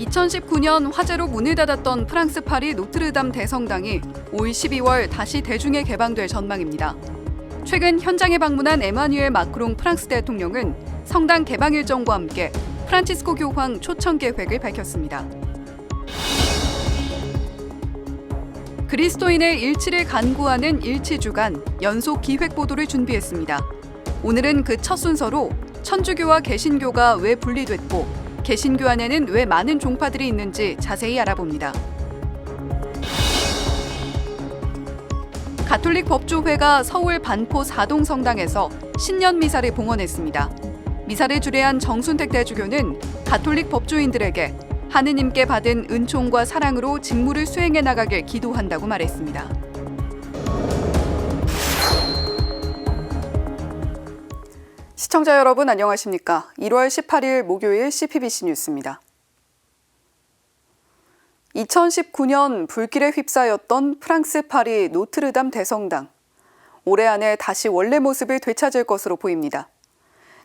2019년 화재로 문을 닫았던 프랑스 파리 노트르담 대성당이 올 12월 다시 대중에 개방될 전망입니다. 최근 현장에 방문한 에마뉘엘 마크롱 프랑스 대통령은 성당 개방 일정과 함께 프란치스코 교황 초청 계획을 밝혔습니다. 그리스도인의 일치를 간구하는 일치주간 연속 기획보도를 준비했습니다. 오늘은 그 첫 순서로 천주교와 개신교가 왜 분리됐고 개신교 안에는 왜 많은 종파들이 있는지 자세히 알아봅니다. 가톨릭 법조회가 서울 반포 사동성당에서 신년 미사를 봉헌했습니다. 미사를 주례한 정순택 대주교는 가톨릭 법조인들에게 하느님께 받은 은총과 사랑으로 직무를 수행해 나가길 기도한다고 말했습니다. 시청자 여러분 안녕하십니까? 1월 18일 목요일 CPBC 뉴스입니다. 2019년 불길에 휩싸였던 프랑스 파리 노트르담 대성당. 올해 안에 다시 원래 모습을 되찾을 것으로 보입니다.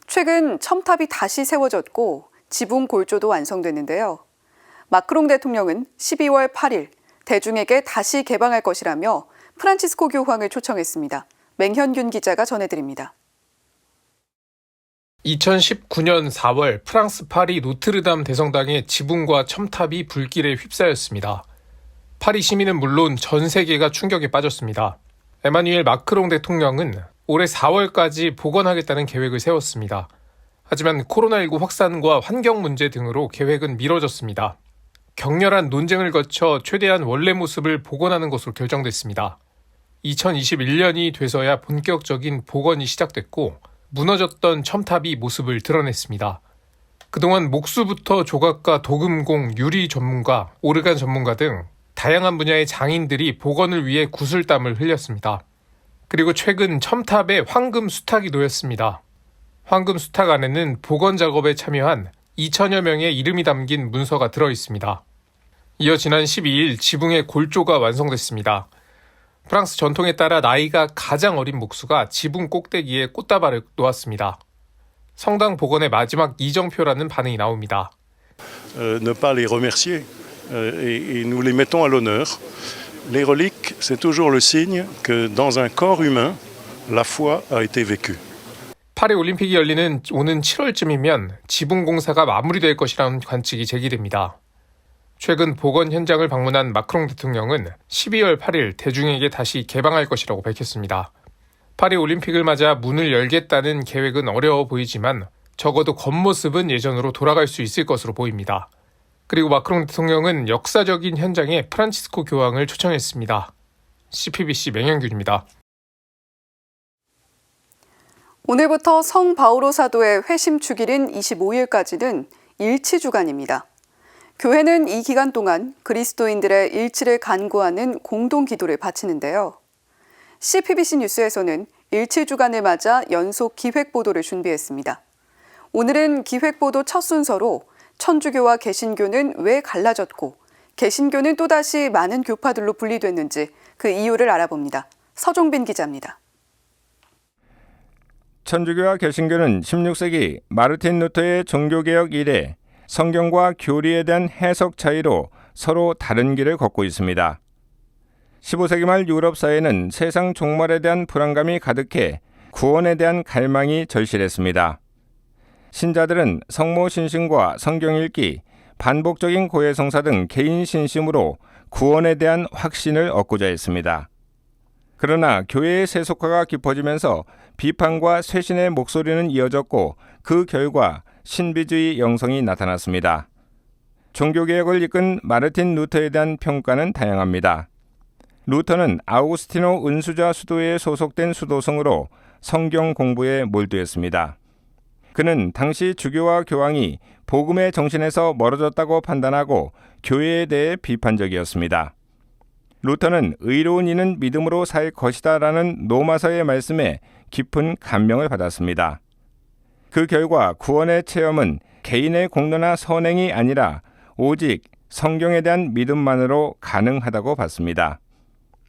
최근 첨탑이 다시 세워졌고 지붕 골조도 완성됐는데요. 마크롱 대통령은 12월 8일 대중에게 다시 개방할 것이라며 프란치스코 교황을 초청했습니다. 맹현균 기자가 전해드립니다. 2019년 4월 프랑스 파리 노트르담 대성당의 지붕과 첨탑이 불길에 휩싸였습니다. 파리 시민은 물론 전 세계가 충격에 빠졌습니다. 에마뉘엘 마크롱 대통령은 올해 4월까지 복원하겠다는 계획을 세웠습니다. 하지만 코로나19 확산과 환경 문제 등으로 계획은 미뤄졌습니다. 격렬한 논쟁을 거쳐 최대한 원래 모습을 복원하는 것으로 결정됐습니다. 2021년이 돼서야 본격적인 복원이 시작됐고 무너졌던 첨탑이 모습을 드러냈습니다. 그동안 목수부터 조각가, 도금공, 유리 전문가, 오르간 전문가 등 다양한 분야의 장인들이 복원을 위해 구슬땀을 흘렸습니다. 그리고 최근 첨탑에 황금 수탁이 놓였습니다. 황금 수탁 안에는 복원 작업에 참여한 2천여 명의 이름이 담긴 문서가 들어있습니다. 이어 지난 12일 지붕의 골조가 완성됐습니다. 프랑스 전통에 따라 나이가 가장 어린 목수가 지붕 꼭대기에 꽃다발을 놓았습니다. 성당 복원의 마지막 이정표라는 반응이 나옵니다. Ne pas les remercier et nous les mettons à l'honneur. Les reliques, c'est toujours le signe que dans un corps humain, la foi a été vécue. 파리 올림픽이 열리는 오는 7월쯤이면 지붕 공사가 마무리될 것이라는 관측이 제기됩니다. 최근 복원 현장을 방문한 마크롱 대통령은 12월 8일 대중에게 다시 개방할 것이라고 밝혔습니다. 파리 올림픽을 맞아 문을 열겠다는 계획은 어려워 보이지만 적어도 겉모습은 예전으로 돌아갈 수 있을 것으로 보입니다. 그리고 마크롱 대통령은 역사적인 현장에 프란치스코 교황을 초청했습니다. CPBC 맹현균입니다. 오늘부터 성 바오로 사도의 회심 주길인 25일까지는 일치주간입니다. 교회는 이 기간 동안 그리스도인들의 일치를 간구하는 공동 기도를 바치는데요. CPBC 뉴스에서는 일치주간을 맞아 연속 기획보도를 준비했습니다. 오늘은 기획보도 첫 순서로 천주교와 개신교는 왜 갈라졌고 개신교는 또다시 많은 교파들로 분리됐는지 그 이유를 알아봅니다. 서종빈 기자입니다. 천주교와 개신교는 16세기 마르틴 루터의 종교개혁 이래 성경과 교리에 대한 해석 차이로 서로 다른 길을 걷고 있습니다. 15세기 말 유럽 사회는 세상 종말에 대한 불안감이 가득해 구원에 대한 갈망이 절실했습니다. 신자들은 성모 신심과 성경 읽기, 반복적인 고해성사 등 개인 신심으로 구원에 대한 확신을 얻고자 했습니다. 그러나 교회의 세속화가 깊어지면서 비판과 쇄신의 목소리는 이어졌고 그 결과 신비주의 영성이 나타났습니다. 종교개혁을 이끈 마르틴 루터에 대한 평가는 다양합니다. 루터는 아우구스티노 은수자 수도에 소속된 수도승으로 성경 공부에 몰두했습니다. 그는 당시 주교와 교황이 복음의 정신에서 멀어졌다고 판단하고 교회에 대해 비판적이었습니다. 루터는 의로운 이는 믿음으로 살 것이다 라는 로마서의 말씀에 깊은 감명을 받았습니다. 그 결과 구원의 체험은 개인의 공로나 선행이 아니라 오직 성경에 대한 믿음만으로 가능하다고 봤습니다.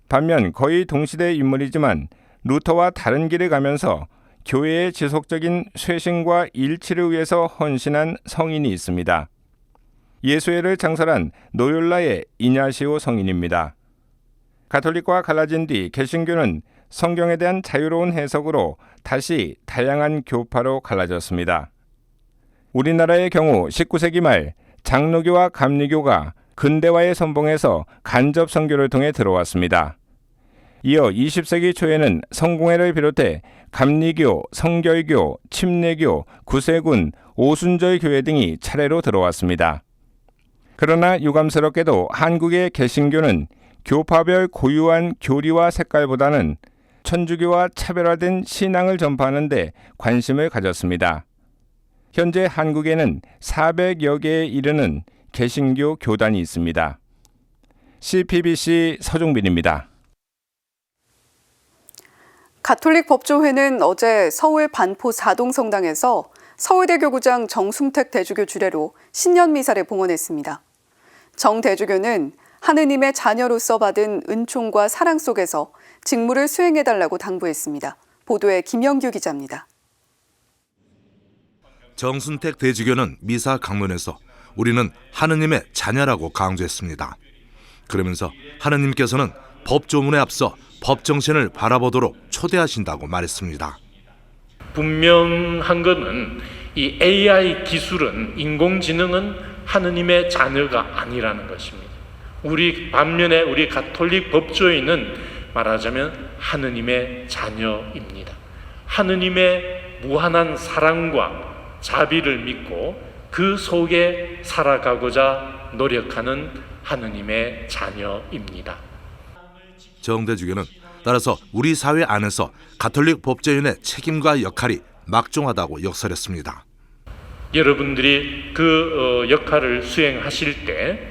반면 거의 동시대 인물이지만 루터와 다른 길을 가면서 교회의 지속적인 쇄신과 일치를 위해서 헌신한 성인이 있습니다. 예수회를 창설한 노율라의 이냐시오 성인입니다. 가톨릭과 갈라진 뒤 개신교는 성경에 대한 자유로운 해석으로 다시 다양한 교파로 갈라졌습니다. 우리나라의 경우 19세기 말 장로교와 감리교가 근대화의 선봉에서 간접 선교를 통해 들어왔습니다. 이어 20세기 초에는 성공회를 비롯해 감리교, 성결교, 침례교, 구세군, 오순절 교회 등이 차례로 들어왔습니다. 그러나 유감스럽게도 한국의 개신교는 교파별 고유한 교리와 색깔보다는 천주교와 차별화된 신앙을 전파하는 데 관심을 가졌습니다. 현재 한국에는 400여 개에 이르는 개신교 교단이 있습니다. CPBC 서종빈입니다. 가톨릭 법조회는 어제 서울 반포 사동성당에서 서울대교구장 정순택 대주교 주례로 신년 미사를 봉헌했습니다. 정 대주교는 하느님의 자녀로서 받은 은총과 사랑 속에서 직무를 수행해달라고 당부했습니다. 보도에 김영규 기자입니다. 정순택 대주교는 미사 강론에서 우리는 하느님의 자녀라고 강조했습니다. 그러면서 하느님께서는 법조문에 앞서 법정신을 바라보도록 초대하신다고 말했습니다. 분명한 것은 이 AI 기술은, 인공지능은 하느님의 자녀가 아니라는 것입니다. 반면에 우리 가톨릭 법조인은 말하자면 하느님의 자녀입니다. 하느님의 무한한 사랑과 자비를 믿고 그 속에 살아가고자 노력하는 하느님의 자녀입니다. 정 대주교는 따라서 우리 사회 안에서 가톨릭 법조인의 책임과 역할이 막중하다고 역설했습니다. 여러분들이 그 역할을 수행하실 때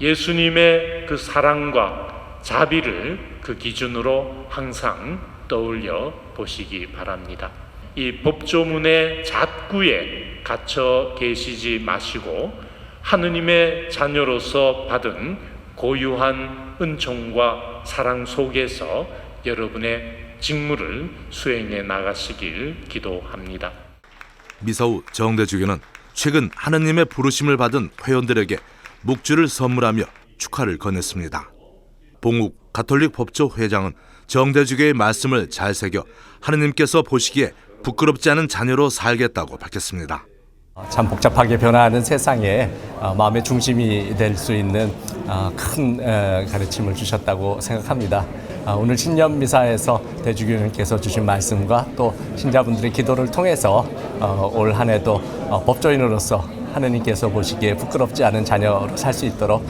예수님의 그 사랑과 자비를 그 기준으로 항상 떠올려 보시기 바랍니다. 이 법조문의 잣구에 갇혀 계시지 마시고 하느님의 자녀로서 받은 고유한 은총과 사랑 속에서 여러분의 직무를 수행해 나가시길 기도합니다. 미사 후 정 대주교는 최근 하느님의 부르심을 받은 회원들에게 묵주를 선물하며 축하를 건넸습니다. 봉욱 가톨릭 법조 회장은 정 대주교의 말씀을 잘 새겨 하느님께서 보시기에 부끄럽지 않은 자녀로 살겠다고 밝혔습니다. 참 복잡하게 변화하는 세상에 마음의 중심이 될 수 있는 큰 가르침을 주셨다고 생각합니다. 오늘 신년 미사에서 대주교님께서 주신 말씀과 또 신자분들의 기도를 통해서 올 한 해도 법조인으로서 하느님께서 보시기에 부끄럽지 않은 자녀로 살 수 있도록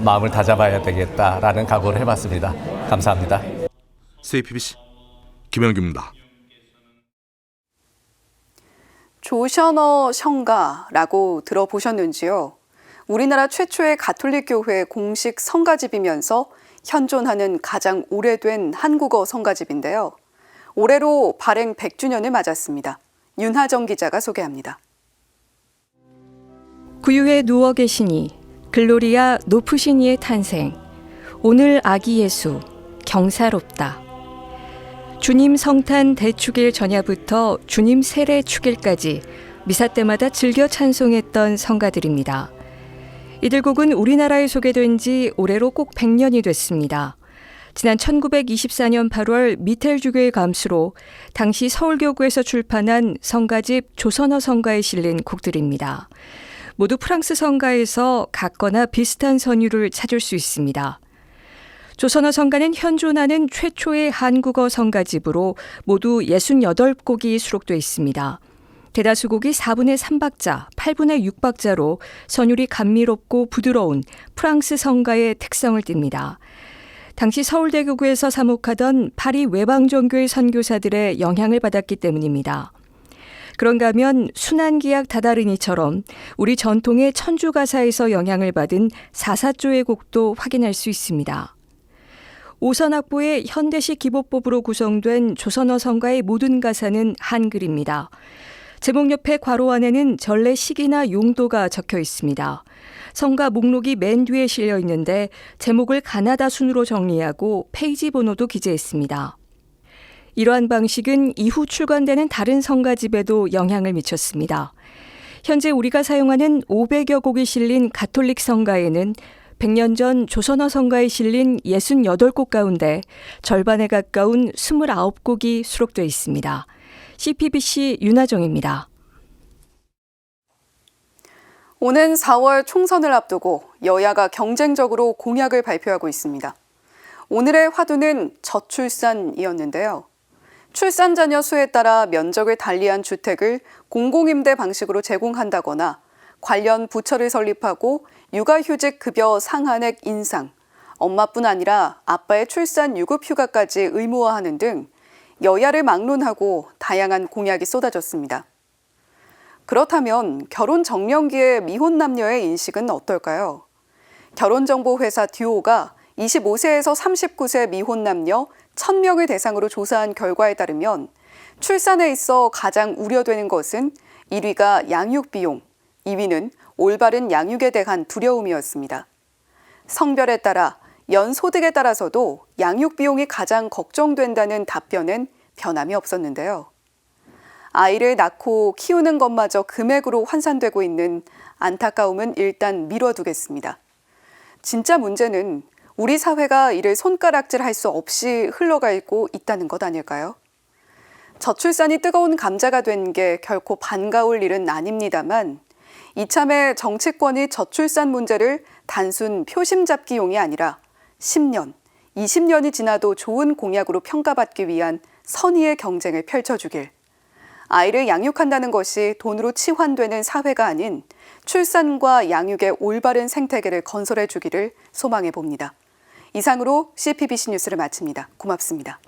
마음을 다잡아야 되겠다라는 각오를 해봤습니다. 감사합니다. CPBC 김영규입니다. 조셔너 성가라고 들어보셨는지요? 우리나라 최초의 가톨릭 교회 공식 성가집이면서 현존하는 가장 오래된 한국어 성가집인데요. 올해로 발행 100주년을 맞았습니다. 윤하정 기자가 소개합니다. 구유에 누워 계시니, 글로리아 높으신 이의 탄생, 오늘 아기 예수, 경사롭다. 주님 성탄 대축일 전야부터 주님 세례 축일까지 미사 때마다 즐겨 찬송했던 성가들입니다. 이들 곡은 우리나라에 소개된 지 올해로 꼭 100년이 됐습니다. 지난 1924년 8월 미텔주교의 감수로 당시 서울교구에서 출판한 성가집 조선어 성가에 실린 곡들입니다. 모두 프랑스 성가에서 같거나 비슷한 선율을 찾을 수 있습니다. 조선어 성가는 현존하는 최초의 한국어 성가집으로 모두 68곡이 수록되어 있습니다. 대다수 곡이 4분의 3박자, 8분의 6박자로 선율이 감미롭고 부드러운 프랑스 성가의 특성을 띱니다. 당시 서울대교구에서 사목하던 파리 외방종교의 선교사들의 영향을 받았기 때문입니다. 그런가 하면 순환기약 다다르니처럼 우리 전통의 천주가사에서 영향을 받은 사사조의 곡도 확인할 수 있습니다. 오선학보의 현대식 기보법으로 구성된 조선어 성가의 모든 가사는 한글입니다. 제목 옆에 괄호 안에는 전래 시기나 용도가 적혀 있습니다. 성가 목록이 맨 뒤에 실려 있는데 제목을 가나다 순으로 정리하고 페이지 번호도 기재했습니다. 이러한 방식은 이후 출간되는 다른 성가집에도 영향을 미쳤습니다. 현재 우리가 사용하는 500여 곡이 실린 가톨릭 성가에는 100년 전 조선어 성가에 실린 68곡 가운데 절반에 가까운 29곡이 수록되어 있습니다. CPBC 윤하정입니다. 오는 4월 총선을 앞두고 여야가 경쟁적으로 공약을 발표하고 있습니다. 오늘의 화두는 저출산이었는데요. 출산 자녀 수에 따라 면적을 달리한 주택을 공공임대 방식으로 제공한다거나 관련 부처를 설립하고 육아휴직 급여 상한액 인상, 엄마뿐 아니라 아빠의 출산 유급 휴가까지 의무화하는 등 여야를 막론하고 다양한 공약이 쏟아졌습니다. 그렇다면 결혼 정년기의 미혼 남녀의 인식은 어떨까요? 결혼정보회사 듀오가 25세에서 39세 미혼 남녀 1,000명을 대상으로 조사한 결과에 따르면 출산에 있어 가장 우려되는 것은 1위가 양육비용, 2위는 올바른 양육에 대한 두려움이었습니다. 성별에 따라 연소득에 따라서도 양육비용이 가장 걱정된다는 답변은 변함이 없었는데요. 아이를 낳고 키우는 것마저 금액으로 환산되고 있는 안타까움은 일단 미뤄두겠습니다. 진짜 문제는 우리 사회가 이를 손가락질할 수 없이 흘러가고 있다는 것 아닐까요? 저출산이 뜨거운 감자가 된 게 결코 반가울 일은 아닙니다만 이참에 정치권이 저출산 문제를 단순 표심 잡기용이 아니라 10년, 20년이 지나도 좋은 공약으로 평가받기 위한 선의의 경쟁을 펼쳐주길, 아이를 양육한다는 것이 돈으로 치환되는 사회가 아닌 출산과 양육의 올바른 생태계를 건설해 주기를 소망해 봅니다. 이상으로 CPBC 뉴스를 마칩니다. 고맙습니다.